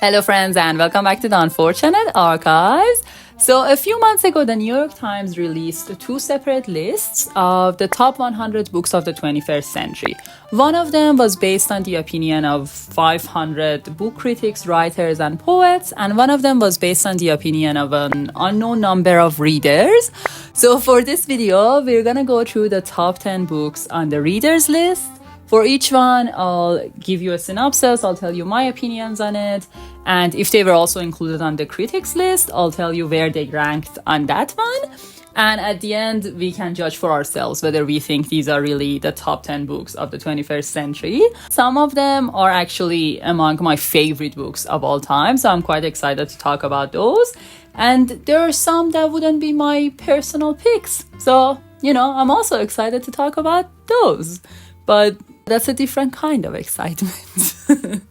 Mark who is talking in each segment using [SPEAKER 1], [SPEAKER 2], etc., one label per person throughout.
[SPEAKER 1] Hello friends and welcome back to the Unfortunate Archives. So a few months ago, the New York Times released two separate lists of the top 100 books of the 21st century. One of them was based on the opinion of 500 book critics, writers, and poets, and one of them was based on the opinion of an unknown number of readers. So for this video, we're gonna go through the top 10 books on the readers list. For each one, I'll give you a synopsis, I'll tell you my opinions on it, and if they were also included on the critics list, I'll tell you where they ranked on that one. And at the end, we can judge for ourselves whether we think these are really the top 10 books of the 21st century. Some of them are actually among my favorite books of all time, so I'm quite excited to talk about those. And there are some that wouldn't be my personal picks, so, I'm also excited to talk about those. But that's a different kind of excitement.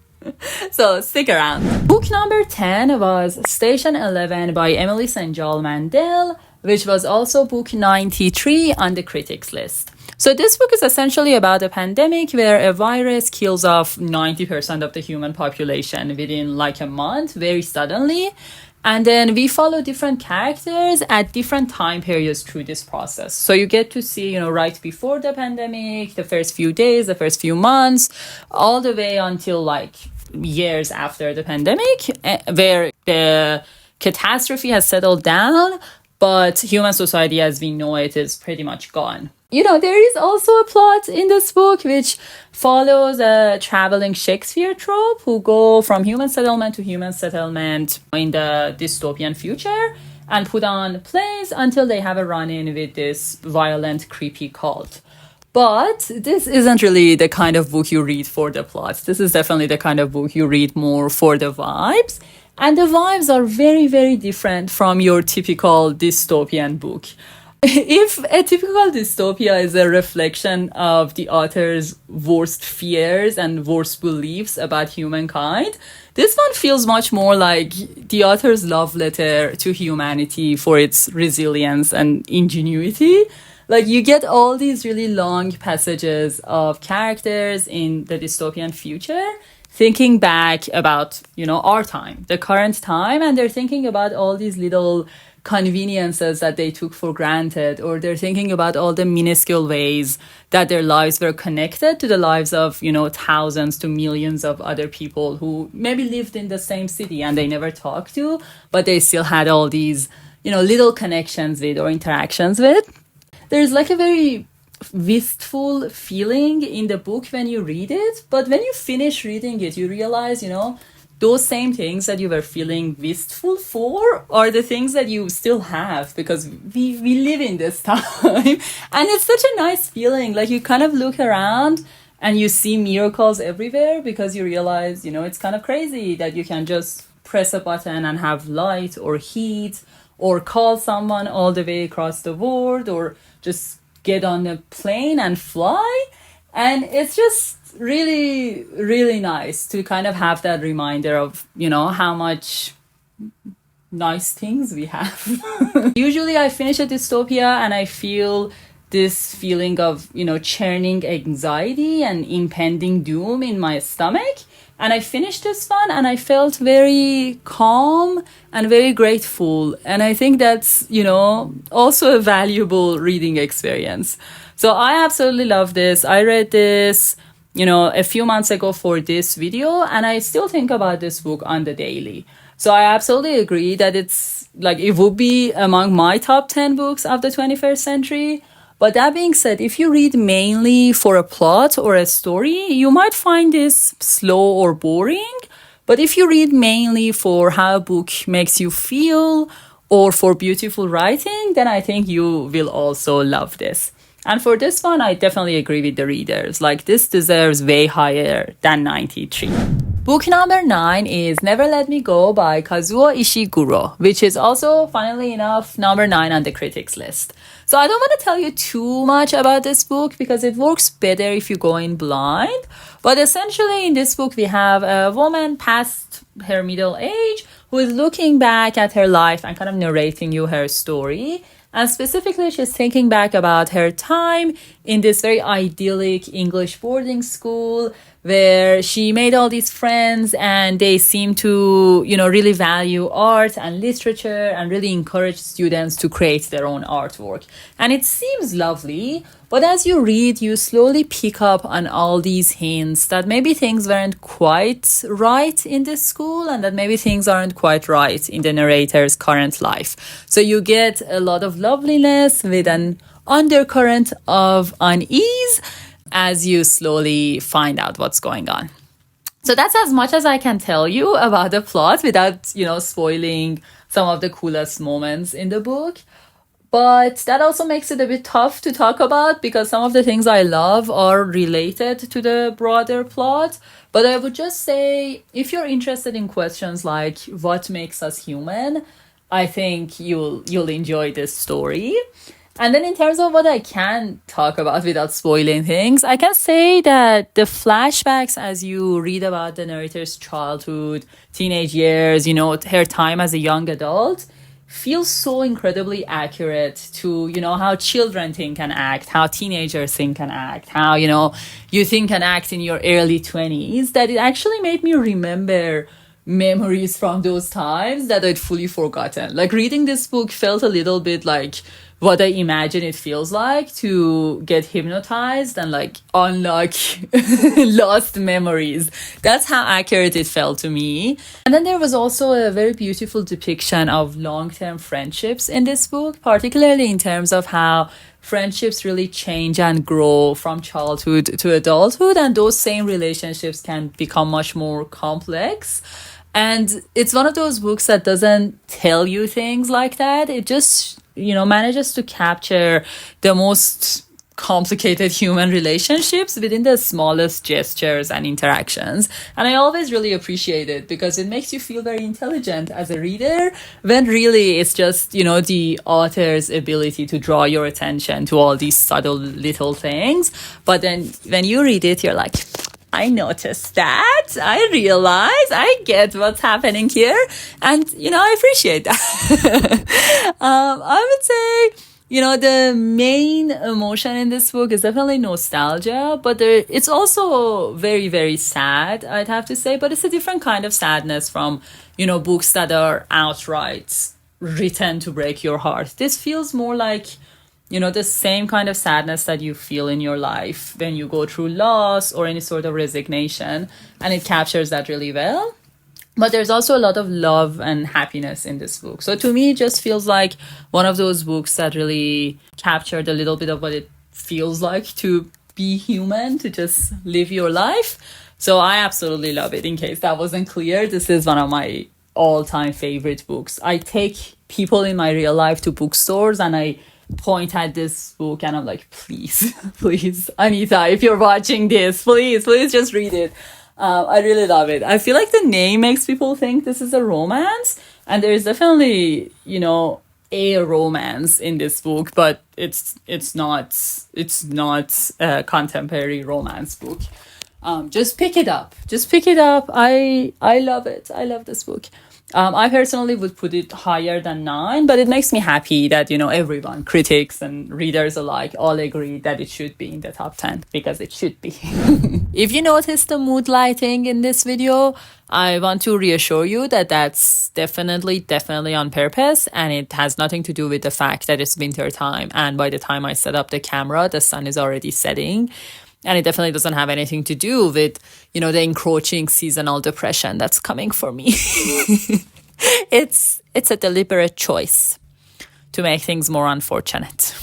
[SPEAKER 1] So stick around. Book number 10 was Station 11 by Emily St. John Mandel, which was also book 93 on the critics list. So this book is essentially about a pandemic where a virus kills off 90% of the human population within like a month, very suddenly. And then we follow different characters at different time periods through this process. So you get to see, right before the pandemic, the first few days, the first few months, all the way until like years after the pandemic, where the catastrophe has settled down, but human society as we know it is pretty much gone. There is also a plot in this book which follows a traveling Shakespeare troupe who go from human settlement to human settlement in the dystopian future and put on plays until they have a run-in with this violent, creepy cult. But this isn't really the kind of book you read for the plot. This is definitely the kind of book you read more for the vibes. And the vibes are very, very different from your typical dystopian book. If a typical dystopia is a reflection of the author's worst fears and worst beliefs about humankind, this one feels much more like the author's love letter to humanity for its resilience and ingenuity. Like, you get all these really long passages of characters in the dystopian future thinking back about, our time, the current time, and they're thinking about all these little conveniences that they took for granted, or they're thinking about all the minuscule ways that their lives were connected to the lives of, thousands to millions of other people who maybe lived in the same city and they never talked to, but they still had all these, little connections with or interactions with. There's like a very wistful feeling in the book when you read it, but when you finish reading it, you realize, those same things that you were feeling wistful for are the things that you still have, because we live in this time. And it's such a nice feeling. Like, you kind of look around and you see miracles everywhere, because you realize, it's kind of crazy that you can just press a button and have light or heat, or call someone all the way across the world, or just get on a plane and fly. And it's just really, really nice to kind of have that reminder of, how much nice things we have. Usually I finish a dystopia and I feel this feeling of, churning anxiety and impending doom in my stomach. And I finished this one and I felt very calm and very grateful. And I think that's, also a valuable reading experience. So I absolutely love this. I read this, a few months ago for this video, and I still think about this book on the daily. So I absolutely agree that it's like, it would be among my top 10 books of the 21st century. But that being said, if you read mainly for a plot or a story, you might find this slow or boring. But if you read mainly for how a book makes you feel or for beautiful writing, then I think you will also love this. And for this one, I definitely agree with the readers. Like, this deserves way higher than 93. Book number 9 is Never Let Me Go by Kazuo Ishiguro, which is also, funnily enough, number 9 on the critics list. So I don't want to tell you too much about this book because it works better if you go in blind. But essentially in this book, we have a woman past her middle age who is looking back at her life and kind of narrating you her story. And specifically, she's thinking back about her time in this very idyllic English boarding school where she made all these friends and they seem to, really value art and literature and really encourage students to create their own artwork. And it seems lovely, but as you read, you slowly pick up on all these hints that maybe things weren't quite right in this school and that maybe things aren't quite right in the narrator's current life. So you get a lot of loveliness with an undercurrent of unease as you slowly find out what's going on. So that's as much as I can tell you about the plot without, spoiling some of the coolest moments in the book. But that also makes it a bit tough to talk about because some of the things I love are related to the broader plot. But I would just say, if you're interested in questions like what makes us human, I think you'll enjoy this story. And then in terms of what I can talk about without spoiling things, I can say that the flashbacks as you read about the narrator's childhood, teenage years, her time as a young adult, feels so incredibly accurate to, how children think and act, how teenagers think and act, how, you think and act in your early 20s, that it actually made me remember memories from those times that I'd fully forgotten. Like reading this book felt a little bit like what I imagine it feels like to get hypnotized and like unlock lost memories. That's how accurate it felt to me. And then there was also a very beautiful depiction of long-term friendships in this book, particularly in terms of how friendships really change and grow from childhood to adulthood, and those same relationships can become much more complex. And it's one of those books that doesn't tell you things like that. It just, manages to capture the most complicated human relationships within the smallest gestures and interactions. And I always really appreciate it because it makes you feel very intelligent as a reader, when really it's just, the author's ability to draw your attention to all these subtle little things. But then when you read it, you're like, I noticed that. I realize. I get what's happening here. And, I appreciate that. I would say, the main emotion in this book is definitely nostalgia, but it's also very, very sad, I'd have to say. But it's a different kind of sadness from, books that are outright written to break your heart. This feels more like, the same kind of sadness that you feel in your life when you go through loss or any sort of resignation, and it captures that really well. But there's also a lot of love and happiness in this book. So to me, it just feels like one of those books that really captured a little bit of what it feels like to be human, to just live your life. So I absolutely love it. In case that wasn't clear, this is one of my all-time favorite books. I take people in my real life to bookstores and I point at this book and I'm like, please, Anita, if you're watching this, please just read it. I really love it. I feel like the name makes people think this is a romance, and there's definitely, a romance in this book, but it's not a contemporary romance book. Just pick it up. I love it. I love this book. I personally would put it higher than 9, but it makes me happy that, everyone, critics and readers alike, all agree that it should be in the top 10, because it should be. If you notice the mood lighting in this video, I want to reassure you that that's definitely on purpose, and it has nothing to do with the fact that it's winter time, and by the time I set up the camera, the sun is already setting. And it definitely doesn't have anything to do with, the encroaching seasonal depression that's coming for me. It's a deliberate choice to make things more unfortunate.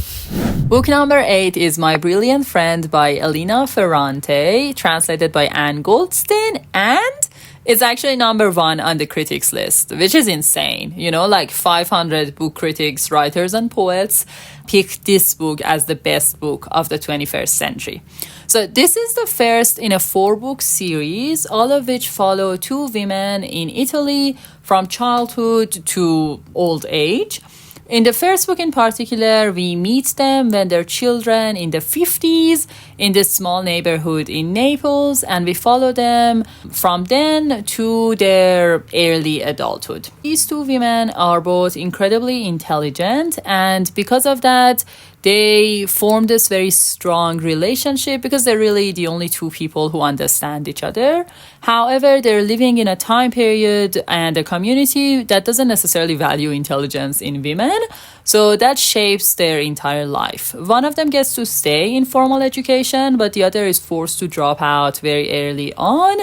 [SPEAKER 1] Book number 8 is My Brilliant Friend by Elena Ferrante, translated by Anne Goldstein, and it's actually number 1 on the critics list, which is insane. Like 500 book critics, writers, and poets picked this book as the best book of the 21st century. So this is the first in a 4-book series, all of which follow 2 women in Italy from childhood to old age. In the first book in particular, we meet them when they're children in the 50s in this small neighborhood in Naples, and we follow them from then to their early adulthood. These two women are both incredibly intelligent, and because of that, they form this very strong relationship because they're really the only two people who understand each other. However, they're living in a time period and a community that doesn't necessarily value intelligence in women, so that shapes their entire life. One of them gets to stay in formal education, but the other is forced to drop out very early on.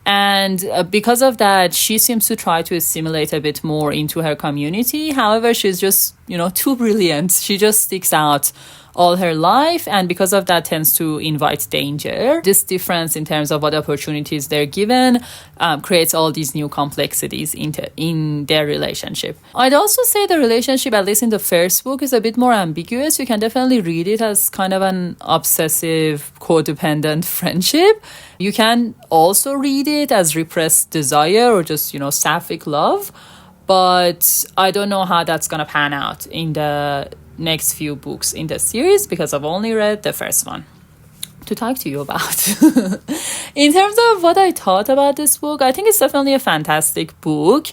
[SPEAKER 1] And because of that, she seems to try to assimilate a bit more into her community. However, she's just, too brilliant. She just sticks out all her life, and because of that tends to invite danger. This difference in terms of what opportunities they're given creates all these new complexities in their relationship. I'd also say the relationship, at least in the first book, is a bit more ambiguous. You can definitely read it as kind of an obsessive, codependent friendship. You can also read it as repressed desire or just, sapphic love. But I don't know how that's going to pan out in the next few books in the series because I've only read the first one to talk to you about. In terms of what I thought about this book, I think it's definitely a fantastic book.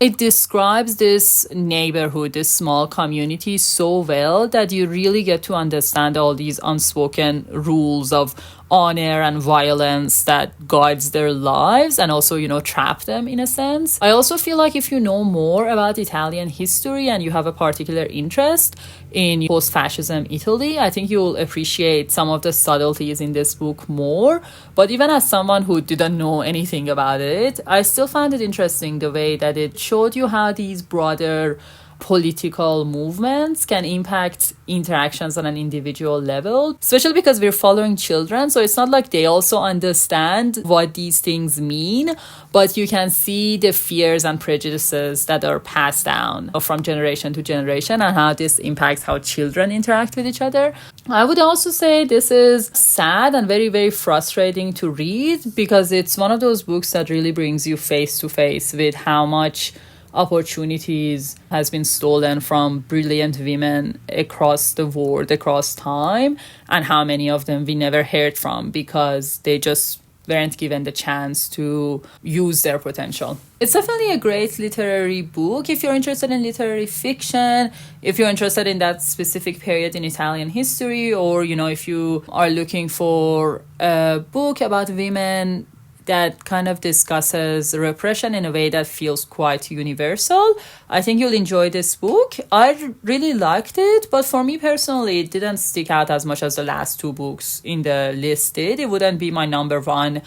[SPEAKER 1] It describes this neighborhood, this small community so well that you really get to understand all these unspoken rules of honor and violence that guides their lives and also, trap them in a sense. I also feel like if you know more about Italian history and you have a particular interest in post-fascism Italy, I think you'll appreciate some of the subtleties in this book more. But even as someone who didn't know anything about it, I still found it interesting the way that it showed you how these broader political movements can impact interactions on an individual level, especially because we're following children. So it's not like they also understand what these things mean, but you can see the fears and prejudices that are passed down from generation to generation and how this impacts how children interact with each other. I would also say this is sad and very, very frustrating to read because it's one of those books that really brings you face to face with how much opportunities has been stolen from brilliant women across the world, across time, and how many of them we never heard from because they just weren't given the chance to use their potential. It's definitely a great literary book if you're interested in literary fiction, if you're interested in that specific period in Italian history, or, if you are looking for a book about women that kind of discusses repression in a way that feels quite universal. I think you'll enjoy this book. I really liked it, but for me personally, it didn't stick out as much as the last two books in the list did. It wouldn't be my number one,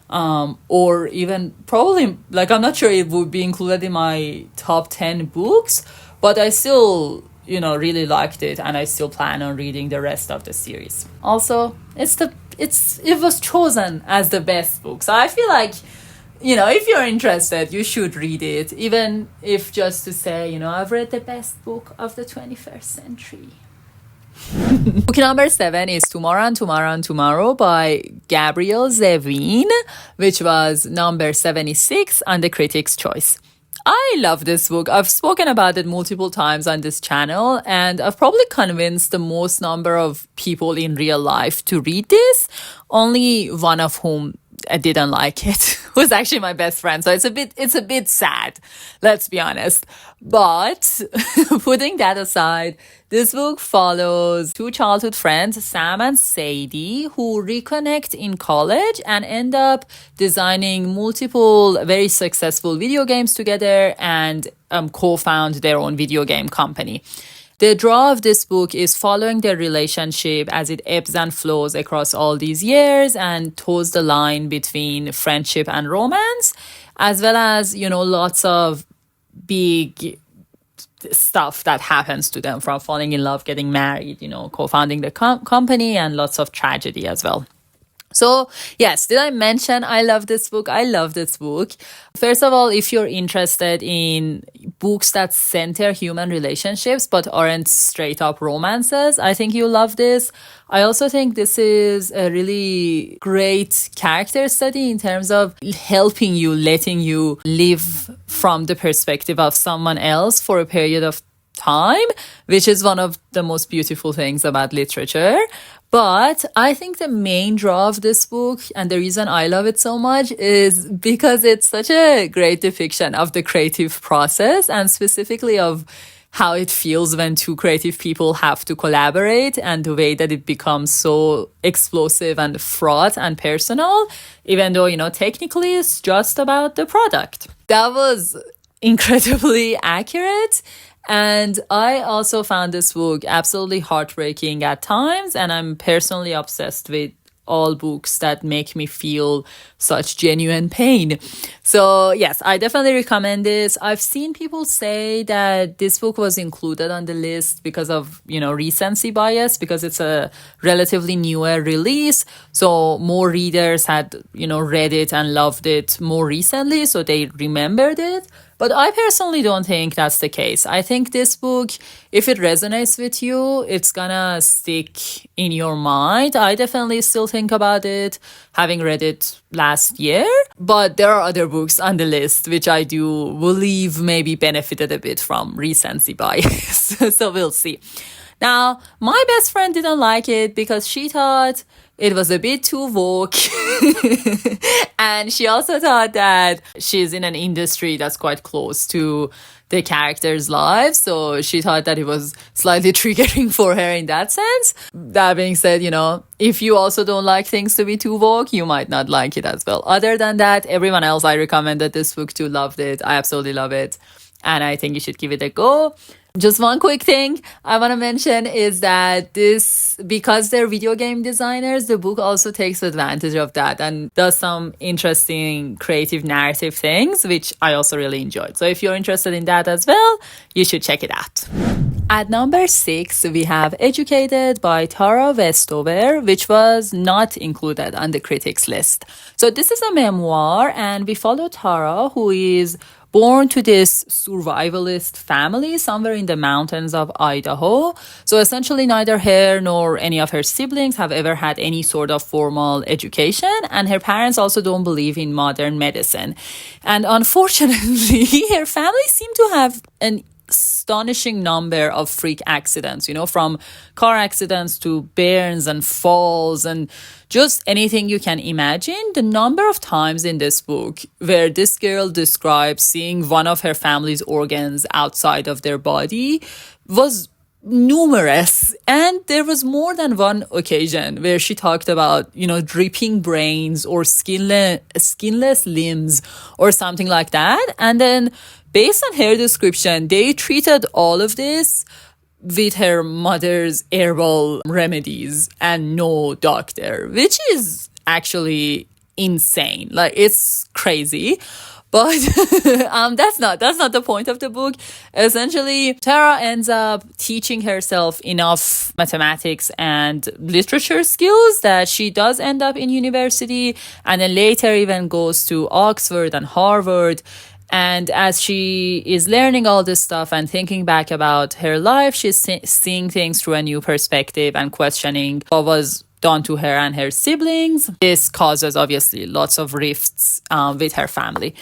[SPEAKER 1] or even probably, I'm not sure it would be included in my top 10 books, but I still really liked it, and I still plan on reading the rest of the series. Also, it was chosen as the best book, so I feel like if you're interested, you should read it, even if just to say I've read the best book of the 21st century. Book number 7 is Tomorrow and Tomorrow and Tomorrow by Gabrielle Zevin, which was number 76 on the Critics' Choice. I love this book. I've spoken about it multiple times on this channel, and I've probably convinced the most number of people in real life to read this, only one of whom didn't like it, who's actually my best friend. So it's a bit sad, let's be honest. But putting that aside, this book follows two childhood friends, Sam and Sadie, who reconnect in college and end up designing multiple very successful video games together and co-found their own video game company. The draw of this book is following their relationship as it ebbs and flows across all these years and toes the line between friendship and romance, as well as, lots of big stuff that happens to them, from falling in love, getting married, co-founding the company, and lots of tragedy as well. So yes, did I mention I love this book? I love this book. First of all, if you're interested in books that center human relationships but aren't straight up romances, I think you'll love this. I also think this is a really great character study in terms of helping you, letting you live from the perspective of someone else for a period of time, which is one of the most beautiful things about literature. But I think the main draw of this book, and the reason I love it so much, is because it's such a great depiction of the creative process, and specifically of how it feels when two creative people have to collaborate, and the way that it becomes so explosive and fraught and personal, even though, technically it's just about the product. That was incredibly accurate. And I also found this book absolutely heartbreaking at times, and I'm personally obsessed with all books that make me feel such genuine pain. So yes, I definitely recommend this. I've seen people say that this book was included on the list because of, recency bias, because it's a relatively newer release. So more readers had, read it and loved it more recently, so they remembered it. But I personally don't think that's the case. I think this book, if it resonates with you, it's gonna stick in your mind. I definitely still think about it, having read it last year. But there are other books on the list which I do believe maybe benefited a bit from recency bias. So we'll see. Now, my best friend didn't like it because she thought it was a bit too woke. And she also thought that she's in an industry that's quite close to the characters' lives. So she thought that it was slightly triggering for her in that sense. That being said, if you also don't like things to be too woke, you might not like it as well. Other than that, everyone else I recommended this book to loved it. I absolutely love it. And I think you should give it a go. Just one quick thing I want to mention is that because they're video game designers, the book also takes advantage of that and does some interesting creative narrative things, which I also really enjoyed. So if you're interested in that as well, you should check it out. At number 6, we have Educated by Tara Westover, which was not included on the critics list. So this is a memoir, and we follow Tara, who is born to this survivalist family somewhere in the mountains of Idaho. So essentially neither her nor any of her siblings have ever had any sort of formal education, and her parents also don't believe in modern medicine. And unfortunately, her family seemed to have an astonishing number of freak accidents, from car accidents to burns and falls and just anything you can imagine. The number of times in this book where this girl describes seeing one of her family's organs outside of their body was numerous, and there was more than one occasion where she talked about dripping brains or skinless limbs or something like that. And then based on her description, they treated all of this with her mother's herbal remedies and no doctor, which is actually insane. Like, it's crazy. But that's not the point of the book. Essentially, Tara ends up teaching herself enough mathematics and literature skills that she does end up in university, and then later even goes to Oxford and Harvard. And as she is learning all this stuff and thinking back about her life, she's seeing things through a new perspective and questioning what was done to her and her siblings. This causes obviously lots of rifts with her family.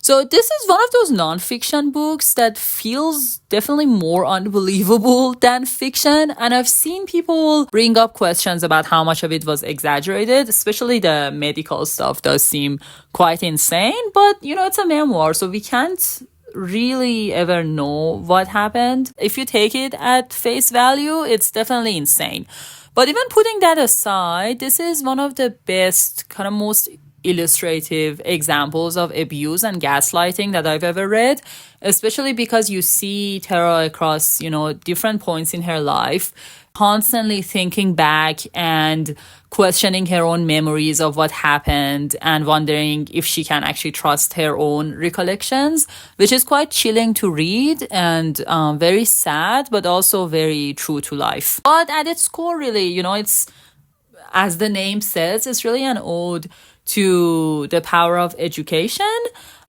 [SPEAKER 1] So this is one of those non-fiction books that feels definitely more unbelievable than fiction. And I've seen people bring up questions about how much of it was exaggerated, especially the medical stuff does seem quite insane. But, it's a memoir, so we can't really ever know what happened. If you take it at face value, it's definitely insane. But even putting that aside, this is one of the best, kind of most illustrative examples of abuse and gaslighting that I've ever read, especially because you see Tara across, different points in her life, constantly thinking back and questioning her own memories of what happened and wondering if she can actually trust her own recollections, which is quite chilling to read and very sad, but also very true to life. But at its core, really, it's, as the name says, it's really an ode to the power of education.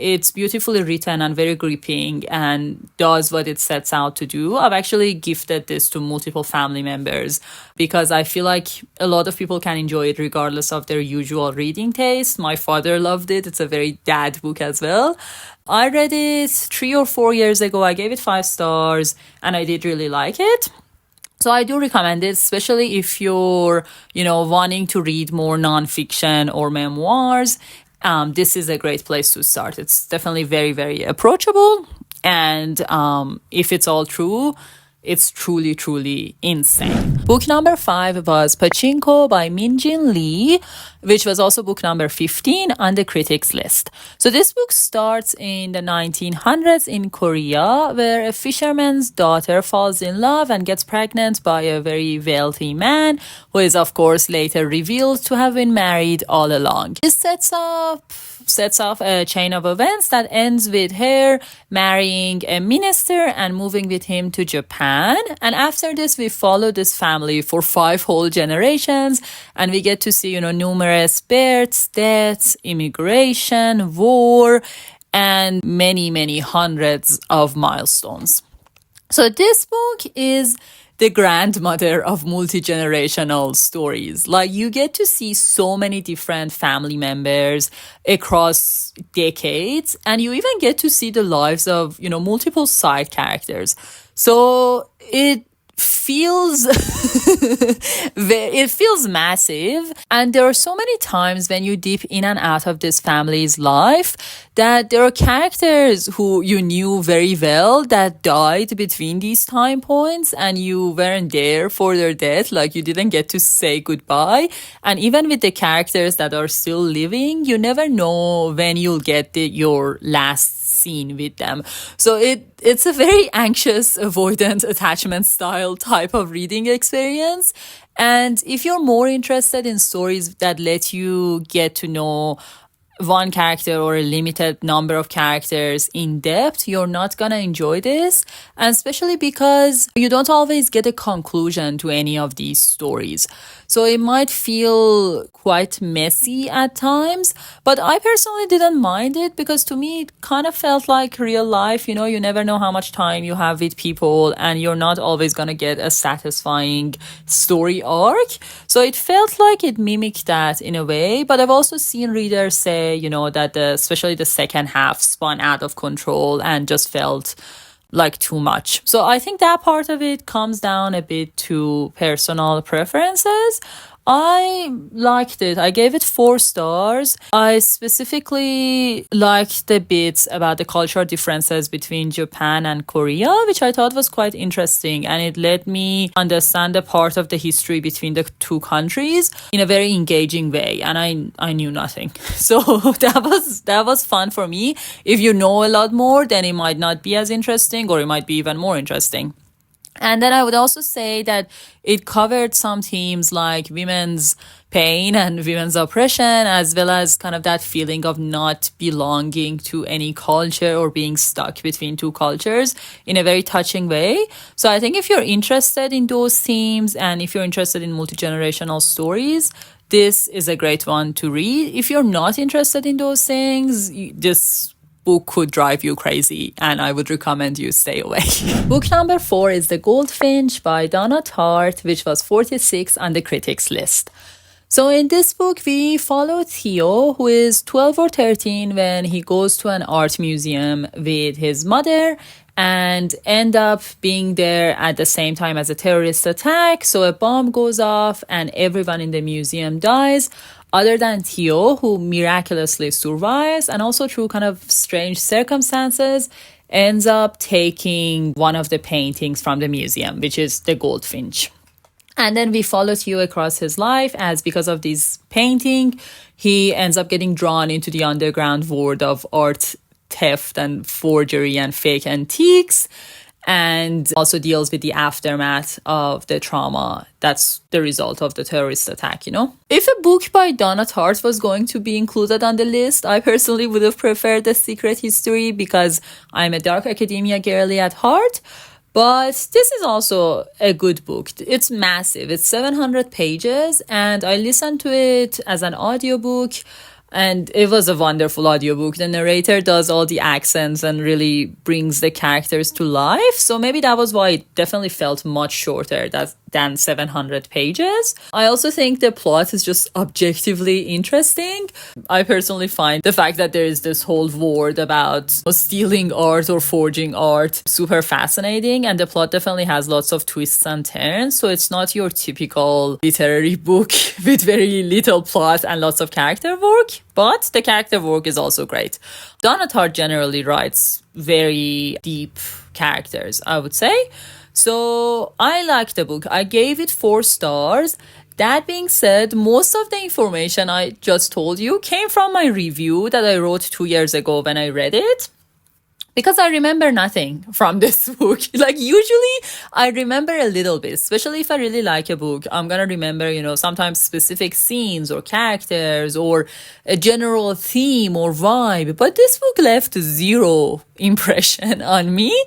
[SPEAKER 1] It's beautifully written and very gripping and does what it sets out to do. I've actually gifted this to multiple family members because I feel like a lot of people can enjoy it regardless of their usual reading taste. My father loved it. It's a very dad book as well. I read it 3 or 4 years ago. I gave it 5 stars and I did really like it. So I do recommend it, especially if you're, wanting to read more nonfiction or memoirs. This is a great place to start. It's definitely very, very approachable. And if it's all true, it's truly, truly insane. Book number 5 was Pachinko by Minjin Lee, which was also book number 15 on the critics list. So this book starts in the 1900s in Korea, where a fisherman's daughter falls in love and gets pregnant by a very wealthy man, who is of course later revealed to have been married all along. This sets off a chain of events that ends with her marrying a minister and moving with him to Japan. And after this, we follow this family for 5 whole generations, and we get to see, numerous births, deaths, immigration, war, and many, many hundreds of milestones. So this book is the grandmother of multi-generational stories. Like, you get to see so many different family members across decades, and you even get to see the lives of, multiple side characters. So it feels it feels massive, and there are so many times when you dip in and out of this family's life that there are characters who you knew very well that died between these time points, and you weren't there for their death. Like, you didn't get to say goodbye. And even with the characters that are still living, you never know when you'll get your last scene with them. So it's a very anxious, avoidant attachment style type of reading experience. And if you're more interested in stories that let you get to know one character or a limited number of characters in depth, you're not gonna enjoy this. And especially because you don't always get a conclusion to any of these stories. So it might feel quite messy at times, but I personally didn't mind it because to me it kind of felt like real life. You never know how much time you have with people, and you're not always gonna get a satisfying story arc. So it felt like it mimicked that in a way, but I've also seen readers say, that especially the second half spun out of control and just felt like too much. So I think that part of it comes down a bit to personal preferences. I liked it. I gave it 4 stars. I specifically liked the bits about the cultural differences between Japan and Korea, which I thought was quite interesting, and it let me understand a part of the history between the 2 countries in a very engaging way, and I knew nothing. So that was fun for me. If you know a lot more, then it might not be as interesting, or it might be even more interesting. And then I would also say that it covered some themes like women's pain and women's oppression, as well as kind of that feeling of not belonging to any culture or being stuck between 2 cultures in a very touching way. So I think if you're interested in those themes and if you're interested in multi-generational stories, this is a great one to read. If you're not interested in those things, this book could drive you crazy, and I would recommend you stay away. Book number 4 is The Goldfinch by Donna Tartt, which was 46 on the critics list. So in this book, we follow Theo, who is 12 or 13 when he goes to an art museum with his mother and end up being there at the same time as a terrorist attack. So a bomb goes off and everyone in the museum dies, other than Theo, who miraculously survives and also through kind of strange circumstances ends up taking one of the paintings from the museum, which is the Goldfinch. And then we follow Theo across his life as because of this painting, he ends up getting drawn into the underground world of art theft and forgery and fake antiques, and also deals with the aftermath of the trauma that's the result of the terrorist attack, If a book by Donna Tartt was going to be included on the list, I personally would have preferred The Secret History because I'm a dark academia girly at heart. But this is also a good book. It's massive. It's 700 pages, and I listened to it as an audiobook. And it was a wonderful audiobook. The narrator does all the accents and really brings the characters to life. So maybe that was why it definitely felt much shorter than 700 pages. I also think the plot is just objectively interesting. I personally find the fact that there is this whole world about stealing art or forging art super fascinating. And the plot definitely has lots of twists and turns. So it's not your typical literary book with very little plot and lots of character work. But the character work is also great. Donna Tartt generally writes very deep characters, I would say. So I liked the book. I gave it 4 stars. That being said, most of the information I just told you came from my review that I wrote 2 years ago when I read it. Because I remember nothing from this book. Like, usually I remember a little bit, especially if I really like a book. I'm gonna remember, sometimes specific scenes or characters or a general theme or vibe. But this book left 0 impression on me.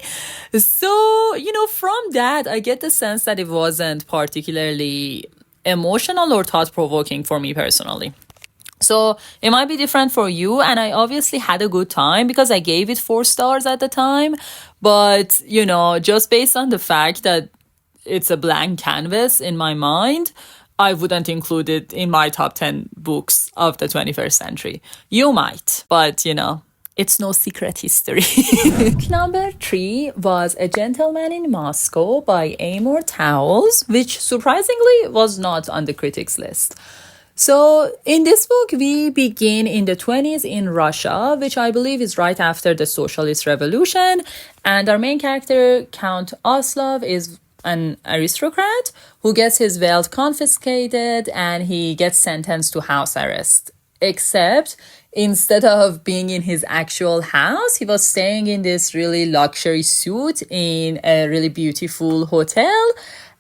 [SPEAKER 1] So, from that, I get the sense that it wasn't particularly emotional or thought-provoking for me personally. So it might be different for you, and I obviously had a good time because I gave it 4 stars at the time. But, just based on the fact that it's a blank canvas in my mind, I wouldn't include it in my top 10 books of the 21st century. You might, but, it's no secret history. Book number 3 was A Gentleman in Moscow by Amor Towles, which surprisingly was not on the critics list. So in this book, we begin in the 20s in Russia, which I believe is right after the Socialist Revolution. And our main character, Count Oslov, is an aristocrat who gets his wealth confiscated and he gets sentenced to house arrest. Except instead of being in his actual house, he was staying in this really luxury suite in a really beautiful hotel.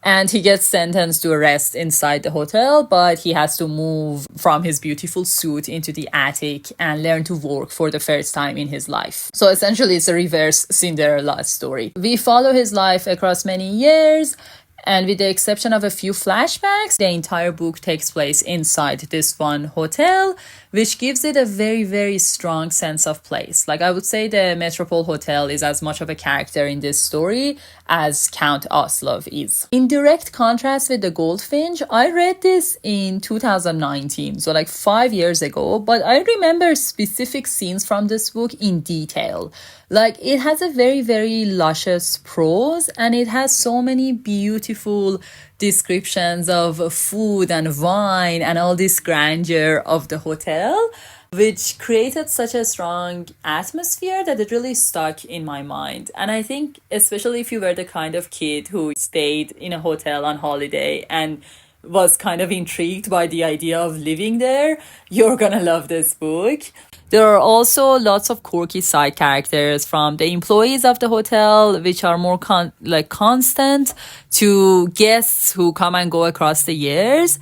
[SPEAKER 1] And he gets sentenced to arrest inside the hotel, but he has to move from his beautiful suite into the attic and learn to work for the first time in his life. So essentially, it's a reverse Cinderella story. We follow his life across many years, and with the exception of a few flashbacks, the entire book takes place inside this one hotel, which gives it a very, very strong sense of place. Like, I would say the Metropole Hotel is as much of a character in this story as Count Oslov is. In direct contrast with the Goldfinch, I read this in 2019, so like 5 years ago, but I remember specific scenes from this book in detail. Like, it has a very, very luscious prose, and it has so many beautiful descriptions of food and wine and all this grandeur of the hotel, which created such a strong atmosphere that it really stuck in my mind. And I think, especially if you were the kind of kid who stayed in a hotel on holiday and was kind of intrigued by the idea of living there, you're gonna love this book. There are also lots of quirky side characters, from the employees of the hotel, which are more constant, to guests who come and go across the years,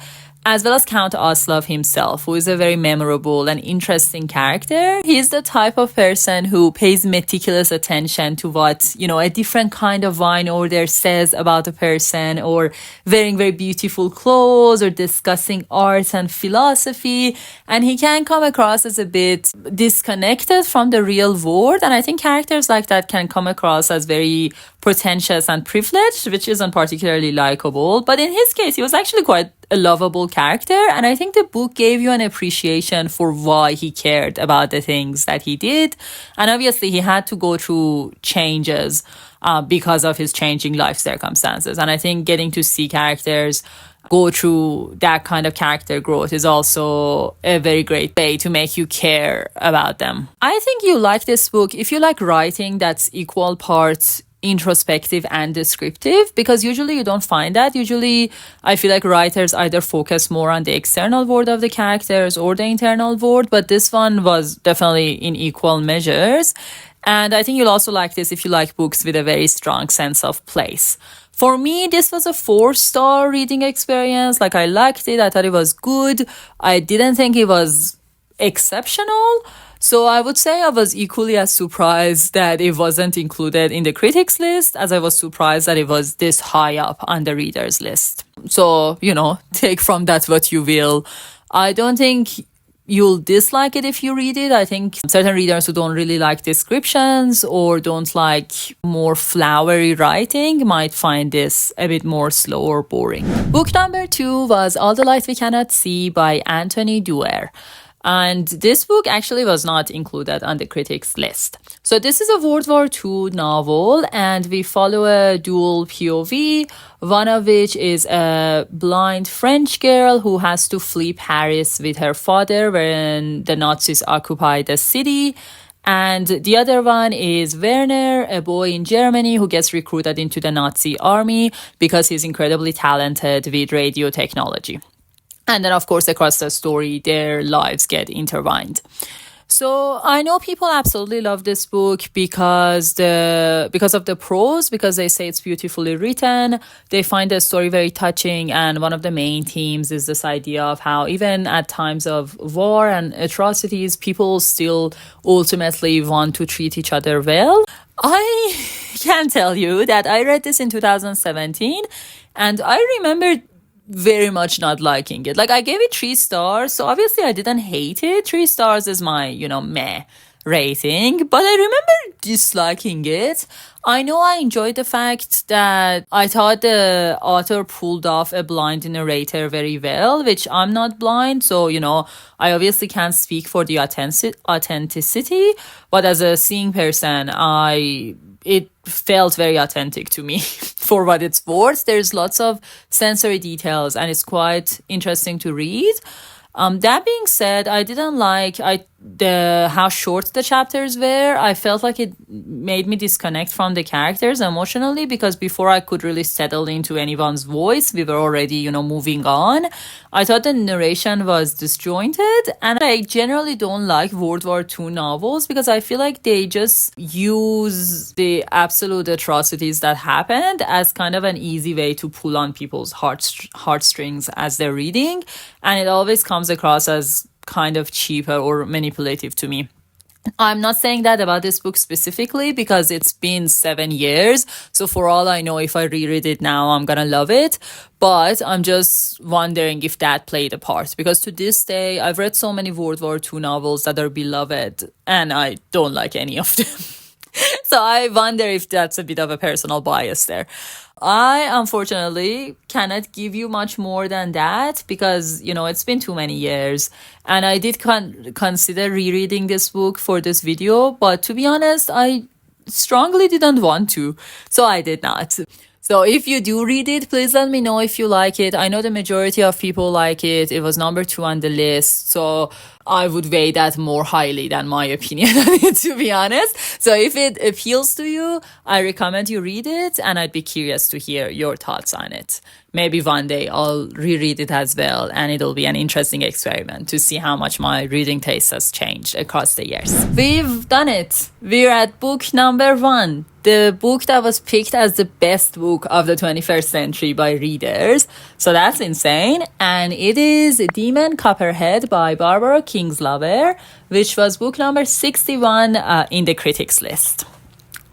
[SPEAKER 1] as well as Count Oslov himself, who is a very memorable and interesting character. He's the type of person who pays meticulous attention to what, a different kind of wine order says about a person, or wearing very beautiful clothes, or discussing art and philosophy. And he can come across as a bit disconnected from the real world. And I think characters like that can come across as very pretentious and privileged, which isn't particularly likable. But in his case, he was actually quite a lovable character, and I think the book gave you an appreciation for why he cared about the things that he did. And obviously he had to go through changes because of his changing life circumstances, and I think getting to see characters go through that kind of character growth is also a very great way to make you care about them. I think you like this book if you like writing that's equal parts introspective and descriptive, because usually you don't find that. Usually I feel like writers either focus more on the external world of the characters or the internal world, but this one was definitely in equal measures. And I think you'll also like this if you like books with a very strong sense of place. For me, this was a 4-star reading experience. Like, I liked it. I thought it was good. I didn't think it was exceptional. So I would say I was equally as surprised that it wasn't included in the critics list as I was surprised that it was this high up on the readers list. So, take from that what you will. I don't think you'll dislike it if you read it. I think certain readers who don't really like descriptions or don't like more flowery writing might find this a bit more slow or boring. Book number 2 was All the Light We Cannot See by Anthony Doerr. And this book actually was not included on the critics list. So this is a World War II novel, and we follow a dual POV, one of which is a blind French girl who has to flee Paris with her father when the Nazis occupied the city. And the other one is Werner, a boy in Germany who gets recruited into the Nazi army because he's incredibly talented with radio technology. And then, of course, across the story, their lives get intertwined. So I know people absolutely love this book because of the prose, because they say it's beautifully written. They find the story very touching, and one of the main themes is this idea of how even at times of war and atrocities, people still ultimately want to treat each other well. I can tell you that I read this in 2017, and I remember very much not liking it. Like, I gave it 3 stars, so obviously I didn't hate it. 3 stars is my, meh rating, but I remember disliking it. I know I enjoyed the fact that I thought the author pulled off a blind narrator very well, which I'm not blind, so, I obviously can't speak for the authenticity, but as a seeing person, it felt very authentic to me for what it's worth. There's lots of sensory details and it's quite interesting to read. That being said, I didn't like how short the chapters were. I felt like it made me disconnect from the characters emotionally, because before I could really settle into anyone's voice, we were already, moving on. I thought the narration was disjointed, and I generally don't like World War II novels because I feel like they just use the absolute atrocities that happened as kind of an easy way to pull on people's heartstrings as they're reading, and it always comes across as kind of cheaper or manipulative to me. I'm not saying that about this book specifically because it's been 7 years. So for all I know, if I reread it now, I'm gonna love it. But I'm just wondering if that played a part, because to this day, I've read so many World War II novels that are beloved and I don't like any of them. So I wonder if that's a bit of a personal bias there. I unfortunately cannot give you much more than that because, it's been too many years. And I did consider rereading this book for this video, but to be honest, I strongly didn't want to. So I did not. So if you do read it, please let me know if you like it. I know the majority of people like it. It was number 2 on the list. So I would weigh that more highly than my opinion on it, to be honest. So if it appeals to you, I recommend you read it, and I'd be curious to hear your thoughts on it. Maybe one day I'll reread it as well, and it'll be an interesting experiment to see how much my reading taste has changed across the years. We've done it. We're at book number 1. The book that was picked as the best book of the 21st century by readers. So that's insane. And it is Demon Copperhead by Barbara Kingsolver, which was book number 61 in the critics list.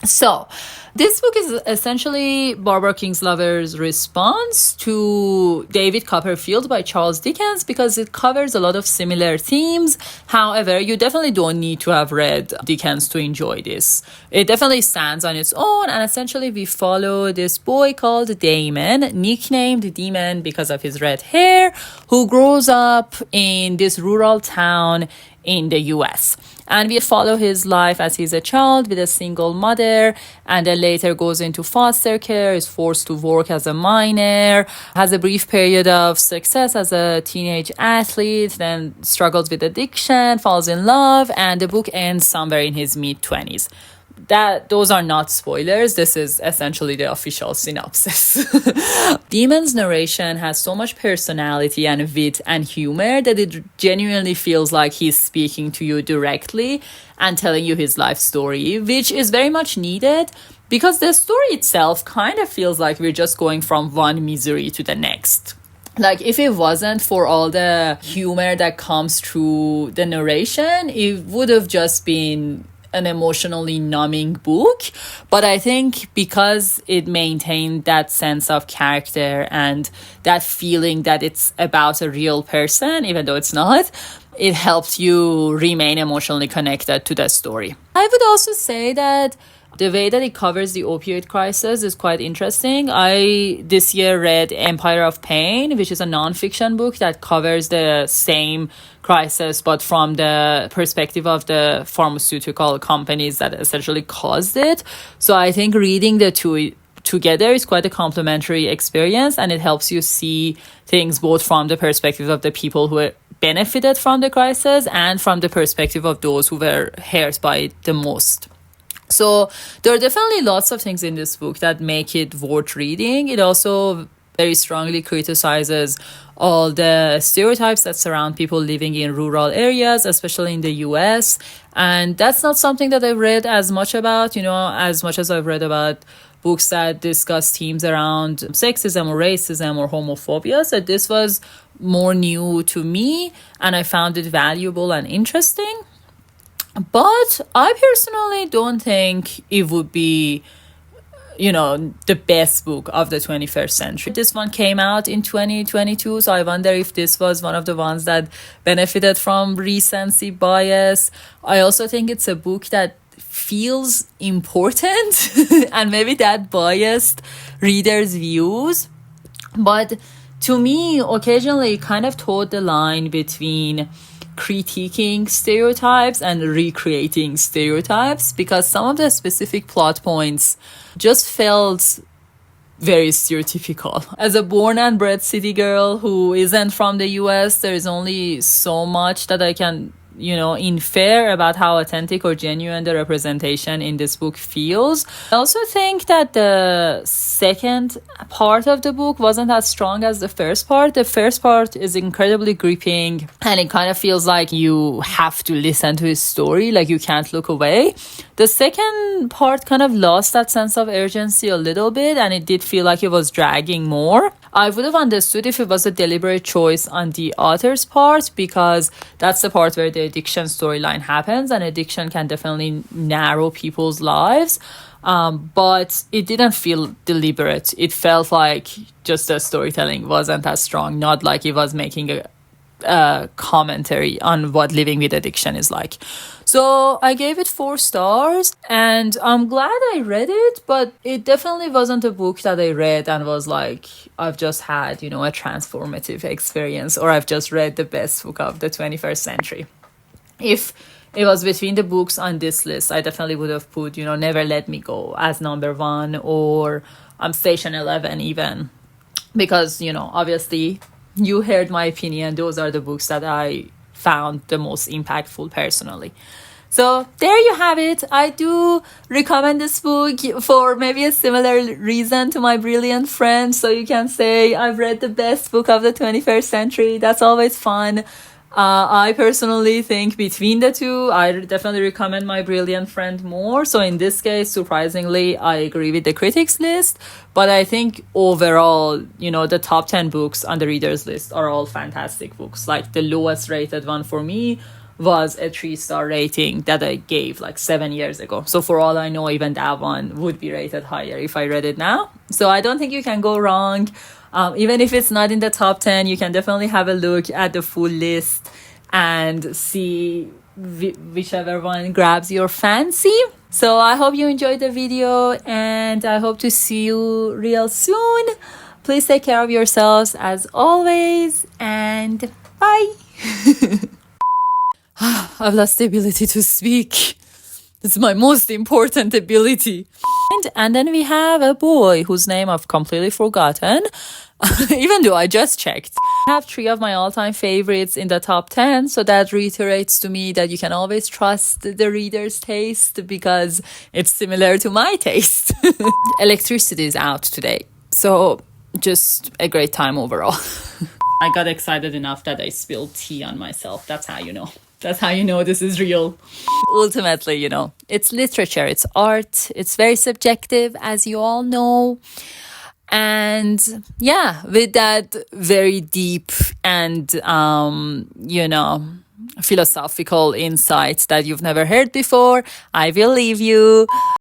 [SPEAKER 1] So this book is essentially Barbara Kingsolver's response to David Copperfield by Charles Dickens, because it covers a lot of similar themes. However, you definitely don't need to have read Dickens to enjoy this. It definitely stands on its own, and essentially we follow this boy called Damon, nicknamed Demon because of his red hair, who grows up in this rural town in the US. And we follow his life as he's a child with a single mother, and then later goes into foster care, is forced to work as a miner, has a brief period of success as a teenage athlete, then struggles with addiction, falls in love, and the book ends somewhere in his mid-20s. Those are not spoilers. This is essentially the official synopsis. Demon's narration has so much personality and wit and humor that it genuinely feels like he's speaking to you directly and telling you his life story, which is very much needed because the story itself kind of feels like we're just going from one misery to the next. Like, if it wasn't for all the humor that comes through the narration, it would have just been an emotionally numbing book. But I think because it maintained that sense of character and that feeling that it's about a real person, even though it's not, it helps you remain emotionally connected to the story. I would also say that the way that it covers the opioid crisis is quite interesting. I this year read Empire of Pain, which is a nonfiction book that covers the same crisis, but from the perspective of the pharmaceutical companies that essentially caused it. So I think reading the two together is quite a complementary experience, and it helps you see things both from the perspective of the people who benefited from the crisis and from the perspective of those who were hurt by it the most. So there are definitely lots of things in this book that make it worth reading. It also very strongly criticizes all the stereotypes that surround people living in rural areas, especially in the US. And that's not something that I've read as much about, as much as I've read about books that discuss themes around sexism or racism or homophobia. So this was more new to me, and I found it valuable and interesting. But I personally don't think it would be, the best book of the 21st century. This one came out in 2022, so I wonder if this was one of the ones that benefited from recency bias. I also think it's a book that feels important and maybe that biased readers' views. But to me, occasionally it kind of towed the line between critiquing stereotypes and recreating stereotypes, because some of the specific plot points just felt very stereotypical. As a born and bred city girl who isn't from the US, there is only so much that I can infer about how authentic or genuine the representation in this book feels. I also think that the second part of the book wasn't as strong as the first part. The first part is incredibly gripping, and it kind of feels like you have to listen to his story, like you can't look away. The second part kind of lost that sense of urgency a little bit, and it did feel like it was dragging more. I would have understood if it was a deliberate choice on the author's part, because that's the part where the addiction storyline happens, and addiction can definitely narrow people's lives. But it didn't feel deliberate. It felt like just the storytelling wasn't as strong, not like it was making a commentary on what living with addiction is like. So I gave it 4 stars, and I'm glad I read it, but it definitely wasn't a book that I read and was like, I've just had, a transformative experience, or I've just read the best book of the 21st century. If it was between the books on this list, I definitely would have put, Never Let Me Go as number 1, or Station 11 even, because, obviously you heard my opinion. Those are the books that I found the most impactful personally. So there you have it. I do recommend this book for maybe a similar reason to my brilliant friend. So you can say, I've read the best book of the 21st century. That's always fun. I personally think between the two, I definitely recommend My Brilliant Friend more. So in this case, surprisingly, I agree with the critics list. But I think overall, the top 10 books on the readers list are all fantastic books. Like the lowest rated one for me was a 3-star rating that I gave like 7 years ago. So for all I know, even that one would be rated higher if I read it now. So I don't think you can go wrong. Even if it's not in the top 10, you can definitely have a look at the full list and see whichever one grabs your fancy. So I hope you enjoyed the video, and I hope to see you real soon. Please take care of yourselves as always, and bye. I've lost the ability to speak. It's my most important ability. And then we have a boy whose name I've completely forgotten, even though I just checked. I have 3 of my all-time favorites in the top 10, so that reiterates to me that you can always trust the reader's taste because it's similar to my taste. Electricity is out today, so just a great time overall. I got excited enough that I spilled tea on myself. That's how you know. That's how you know this is real. Ultimately, it's literature, it's art, it's very subjective, as you all know. And yeah, with that very deep and, philosophical insights that you've never heard before, I will leave you.